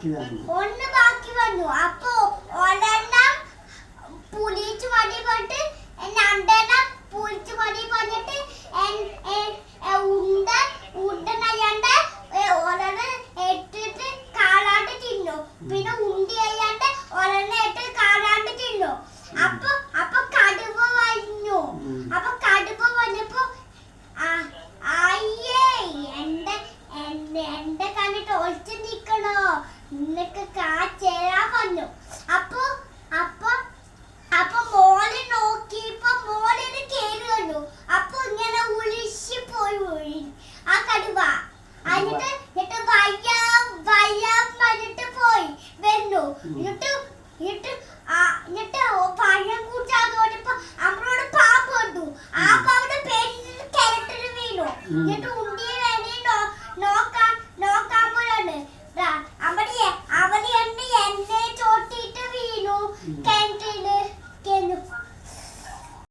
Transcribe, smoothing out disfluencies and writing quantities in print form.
ഒന്ന് ബാക്കി വന്നു. അപ്പൊ ഒരെണ്ണം പുളിച്ചു മടി പറഞ്ഞിട്ട് രണ്ടെണ്ണം പുളിച്ചു മടി പറഞ്ഞിട്ട് ഉണ്ടനയ്യാണ്ട് ഒരെണ്ണം ഇട്ടിട്ട് കാണാണ്ട് തിന്നു. പിന്നെ ഉണ്ടി അയ്യാണ്ട് ഒരെണ്ണം ഇട്ട് കാണാണ്ട് തിന്നു. അപ്പൊ കടുവ വന്നു. അപ്പൊ കടുവ വന്നപ്പോ അയ്യേ എന്റെ കണ്ടിട്ട് ഒളിച്ചു നിക്കണോ, നിനക്ക് കാച്ചേരാ പറഞ്ഞു. അപ്പൊ മോള് നോക്കിയപ്പോ മോളിന് കേറി വന്നു. അപ്പൊ ഇങ്ങനെ ഉളിച്ചു പോയി ആ കടുവ. എന്നിട്ട് വയ്യാം പറഞ്ഞിട്ട് പോയി വന്നു. എന്നിട്ട് പഴം കൂട്ടാൻ തോന്നിയപ്പോ അമ്മയോട് പാമ്പ് വന്നു. ആ പാമ്പിന്റെ പേരിൽ കിണറ്റിൽ വീണു. എന്നിട്ട് ഉണ്ടിയെ വേണ്ടി നോക്കാൻ പോലാണ്. അവളെ എന്നെ ചോട്ടിട്ട് വീണു.